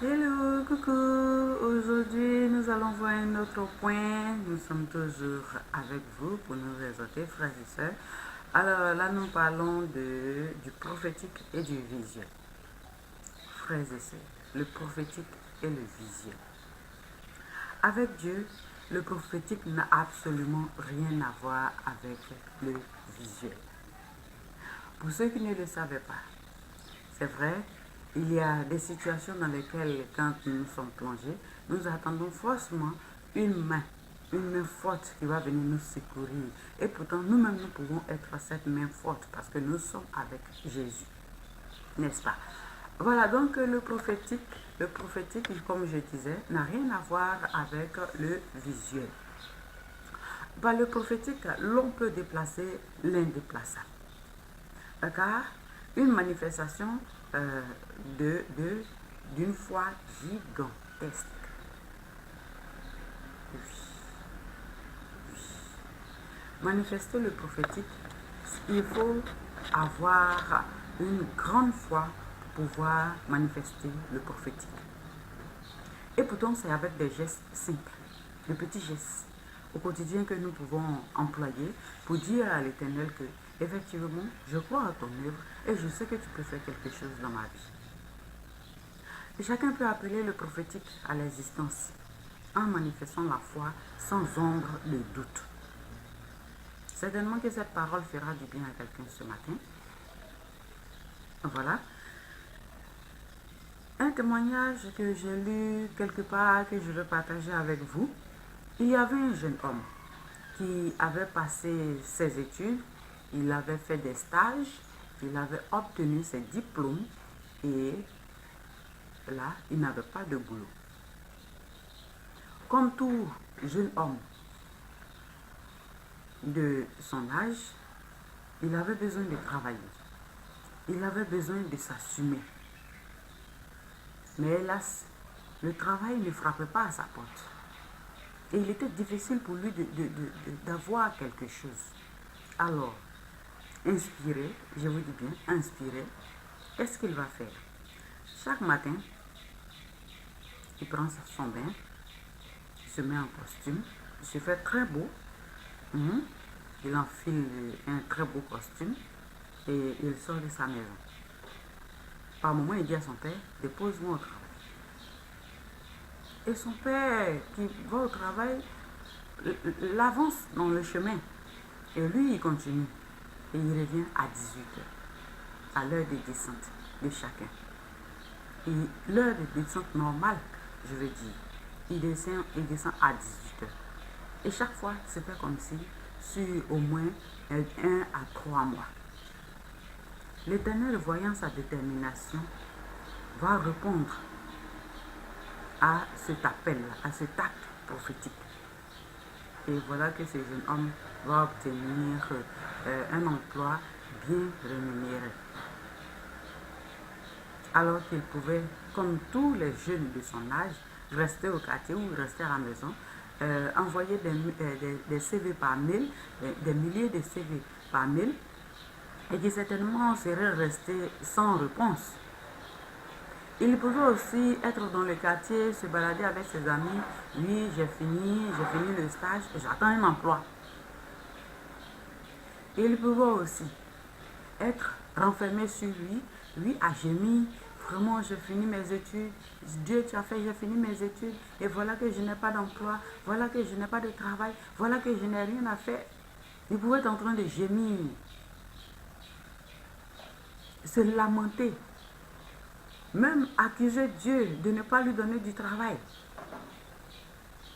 Hello, coucou. Aujourd'hui, nous allons voir un autre point. Nous sommes toujours avec vous pour nous exhorter, frères et sœurs. Alors là, nous parlons du prophétique et du visuel. Frères et sœurs, le prophétique et le visuel. Avec Dieu, le prophétique n'a absolument rien à voir avec le visuel. Pour ceux qui ne le savaient pas, c'est vrai, il y a des situations dans lesquelles, quand nous sommes plongés, nous attendons forcément une main forte qui va venir nous secourir. Et pourtant, nous-mêmes, nous pouvons être cette main forte parce que nous sommes avec Jésus. N'est-ce pas? Voilà, donc le prophétique, comme je disais, n'a rien à voir avec le visuel. Par le prophétique, l'on peut déplacer l'indéplaçable. Car une manifestation d'une foi gigantesque. Oui, oui. Manifester le prophétique, il faut avoir une grande foi pour pouvoir manifester le prophétique. Et pourtant, c'est avec des gestes simples, de petits gestes au quotidien que nous pouvons employer pour dire à l'Éternel que, effectivement, je crois à ton œuvre et je sais que tu peux faire quelque chose dans ma vie. Et chacun peut appeler le prophétique à l'existence en manifestant la foi sans ombre de doute. Certainement que cette parole fera du bien à quelqu'un ce matin. Voilà. Un témoignage que j'ai lu quelque part, que je veux partager avec vous. Il y avait un jeune homme qui avait passé ses études, il avait fait des stages, il avait obtenu ses diplômes et là, il n'avait pas de boulot. Comme tout jeune homme de son âge, il avait besoin de travailler. Il avait besoin de s'assumer. Mais hélas, le travail ne frappait pas à sa porte. Et il était difficile pour lui d'avoir quelque chose. Alors, inspiré, je vous dis bien, inspiré, qu'est-ce qu'il va faire? Chaque matin, il prend son bain, il se met en costume, il se fait très beau, il enfile un très beau costume et il sort de sa maison. Par moment, il dit à son père, dépose-moi au travail. Et son père qui va au travail l'avance dans le chemin. Et lui, il continue. Et il revient à 18h, à l'heure de descente de chacun. Et l'heure de descente normale, je veux dire, il descend à 18h. Et chaque fois, c'est fait comme si, sur au moins 1 à 3 mois. L'Éternel, voyant sa détermination, va répondre à cet appel, à cet acte prophétique. Et voilà que ce jeune homme va obtenir un emploi bien rémunéré. Alors qu'il pouvait, comme tous les jeunes de son âge, rester au quartier ou rester à la maison, envoyer des CV par mail, des milliers de CV par mail, et qui certainement serait resté sans réponse. Il pouvait aussi être dans le quartier, se balader avec ses amis. Oui, j'ai fini le stage, j'attends un emploi. Il pouvait aussi être renfermé sur lui. Lui a gémi, vraiment j'ai fini mes études. Dieu, tu as fait, j'ai fini mes études. Et voilà que je n'ai pas d'emploi, voilà que je n'ai pas de travail, voilà que je n'ai rien à faire. Il pouvait être en train de gémir, se lamenter. Même accuser Dieu de ne pas lui donner du travail.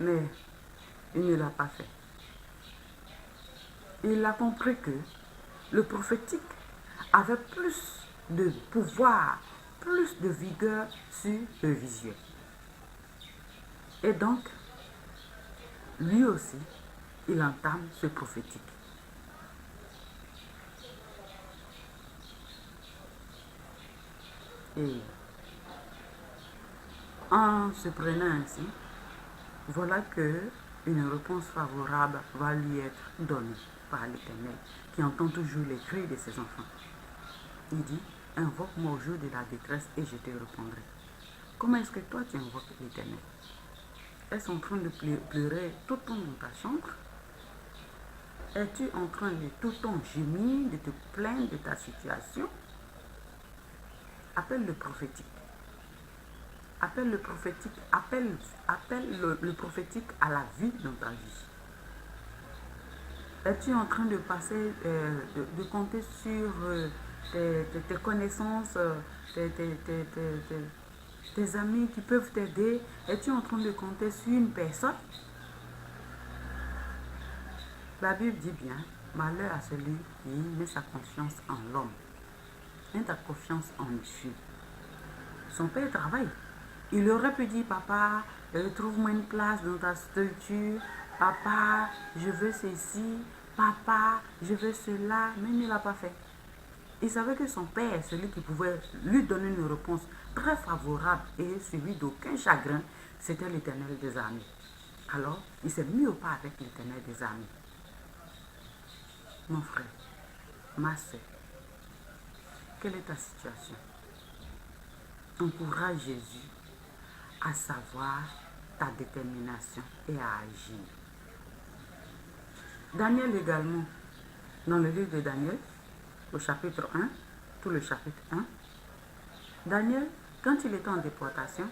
Mais il ne l'a pas fait. Il a compris que le prophétique avait plus de pouvoir, plus de vigueur sur le visuel. Et donc, lui aussi, il entame ce prophétique. Et en se prenant ainsi, voilà que une réponse favorable va lui être donnée par l'Éternel, qui entend toujours les cris de ses enfants. Il dit, invoque-moi au jour de la détresse et je te répondrai. Comment est-ce que toi tu invoques l'Éternel? Est-ce en train de pleurer tout le temps dans ta chambre? Es-tu en train de tout le temps gémir, de te plaindre de ta situation? Appelle le prophétique. Appelle le prophétique. Appelle le prophétique à la vie dans ta vie. Es-tu en train de passer, de compter sur tes connaissances, tes amis qui peuvent t'aider? Es-tu en train de compter sur une personne? La Bible dit bien, malheur à celui qui met sa confiance en l'homme. Mets ta confiance en Dieu. Son père travaille. Il aurait pu dire, papa, trouve-moi une place dans ta structure. Papa, je veux ceci. Papa, je veux cela. Mais il ne l'a pas fait. Il savait que son père, celui qui pouvait lui donner une réponse très favorable et suivi d'aucun chagrin, c'était l'Éternel des armées. Alors, il s'est mis au pas avec l'Éternel des armées. Mon frère, ma soeur, quelle est ta situation? Encourage Jésus à savoir ta détermination et à agir. Daniel également, dans le livre de Daniel, au chapitre 1, tout le chapitre 1, Daniel, quand il était en déportation,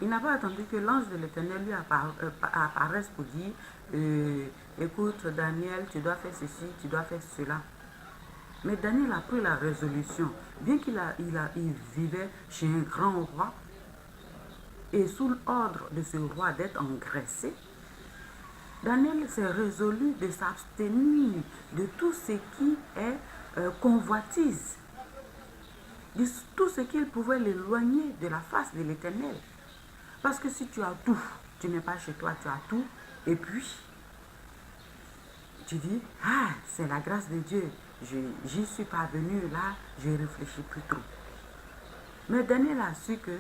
il n'a pas attendu que l'ange de l'Éternel lui apparaisse pour dire écoute Daniel, tu dois faire ceci, tu dois faire cela. Mais Daniel a pris la résolution, bien qu'il vivait chez un grand roi, et sous l'ordre de ce roi d'être engraissé, Daniel s'est résolu de s'abstenir de tout ce qui est convoitise, de tout ce qui pouvait l'éloigner de la face de l'Éternel. Parce que si tu as tout, tu n'es pas chez toi, tu as tout, et puis tu dis, ah, c'est la grâce de Dieu, j'y suis parvenu là, je réfléchis plus trop. Mais Daniel a su que,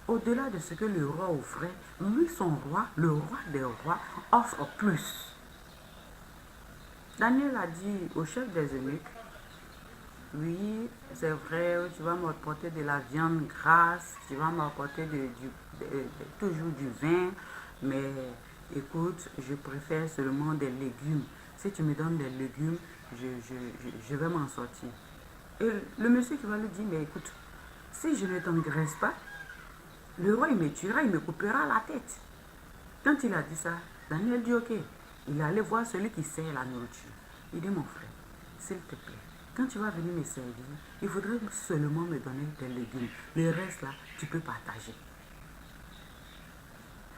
au-delà de ce que le roi offrait, lui, son roi, le roi des rois, offre plus. Daniel a dit au chef des eunuques, oui, c'est vrai, tu vas m'apporter de la viande grasse, tu vas m'apporter toujours du vin, mais écoute, je préfère seulement des légumes. Si tu me donnes des légumes, je vais m'en sortir. Et le monsieur qui va lui dire, mais écoute, si je ne t'engraisse pas, le roi il me tuera, il me coupera la tête. Quand il a dit ça, Daniel dit ok. Il est allé voir celui qui sert la nourriture. Il dit mon frère, s'il te plaît, quand tu vas venir me servir, il faudrait seulement me donner des légumes. Le reste là, tu peux partager.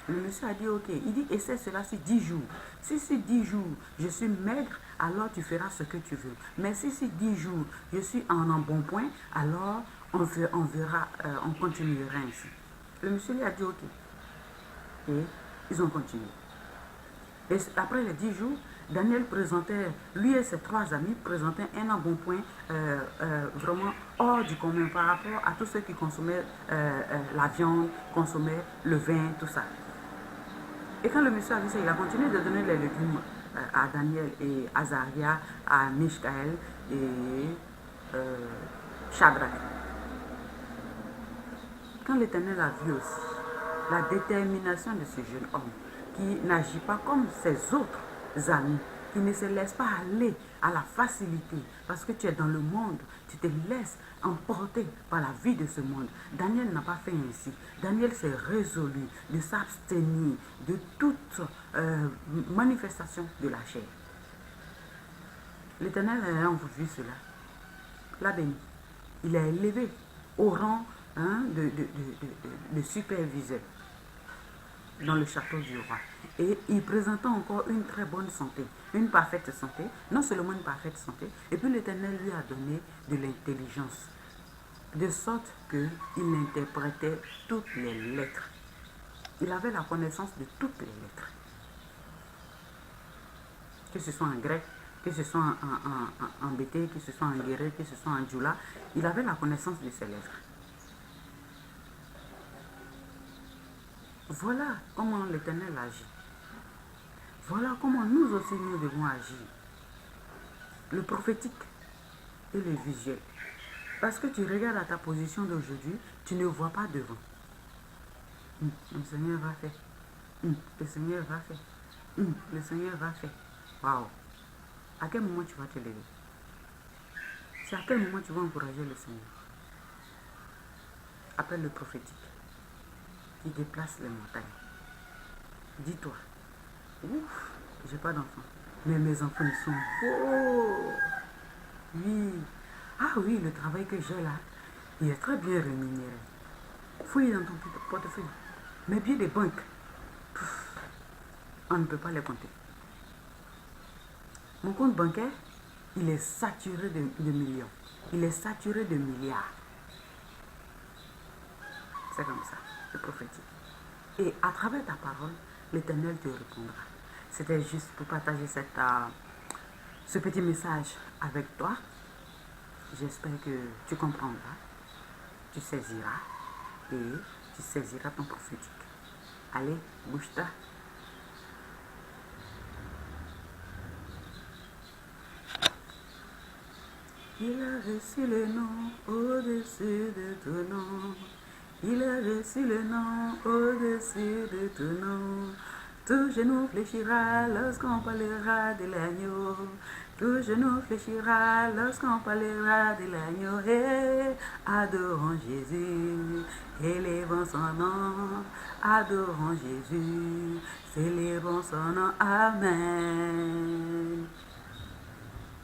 Le monsieur a dit ok. Il dit essaie cela sur 10 jours. Si 10 jours je suis maigre, alors tu feras ce que tu veux. Mais si 10 jours je suis en bon point, alors on verra, on continuera ainsi. Le monsieur lui a dit ok. Et ils ont continué. Et après les 10 jours, Daniel présentait, lui et ses 3 amis présentaient un embonpoint vraiment hors du commun par rapport à tous ceux qui consommaient la viande, consommaient le vin, tout ça. Et quand le monsieur a vu ça, il a continué de donner les légumes à Daniel et Azaria, à Mishkaël et Shadrach. Quand l'Éternel a vu aussi la détermination de ce jeune homme, qui n'agit pas comme ses autres amis, qui ne se laisse pas aller à la facilité, parce que tu es dans le monde, tu te laisses emporter par la vie de ce monde. Daniel n'a pas fait ainsi. Daniel s'est résolu de s'abstenir de toute manifestation de la chair. L'Éternel ayant vu cela, l'a béni. Il est élevé au rang de superviseur dans le château du roi. Et il présentait encore une très bonne santé, une parfaite santé, non seulement une parfaite santé, et puis l'Éternel lui a donné de l'intelligence, de sorte qu'il interprétait toutes les lettres. Il avait la connaissance de toutes les lettres. Que ce soit en grec, que ce soit en bété, que ce soit en guéré, que ce soit en djoula, il avait la connaissance de ces lettres. Voilà comment l'Éternel agit. Voilà comment nous aussi nous devons agir. Le prophétique et le visuel. Parce que tu regardes à ta position d'aujourd'hui, tu ne vois pas devant. Le Seigneur va faire. Le Seigneur va faire. Le Seigneur va faire. Waouh. À quel moment tu vas te lever? C'est à quel moment tu vas encourager le Seigneur? Appelle le prophétique qui déplace les montagnes. Dis-toi, ouf, j'ai pas d'enfants. Mais mes enfants, ils sont beaux. Oui. Ah oui, le travail que j'ai là, il est très bien rémunéré. Fouille dans ton portefeuille. Mais bien des banques, on ne peut pas les compter. Mon compte bancaire, il est saturé de millions. Il est saturé de milliards. C'est comme ça, c'est prophétique. Et à travers ta parole, l'Éternel te répondra. C'était juste pour partager ce petit message avec toi. J'espère que tu comprendras, tu saisiras et tu saisiras ton prophétique. Allez, bouge-toi. Il a reçu le nom au-dessus de tout nom. Il a reçu le nom au-dessus de tout nom. Tout genou fléchira lorsqu'on parlera de l'agneau. Tout genou fléchira lorsqu'on parlera de l'agneau. Et adorons Jésus, élevons son nom. Adorons Jésus, célébrons son nom. Amen.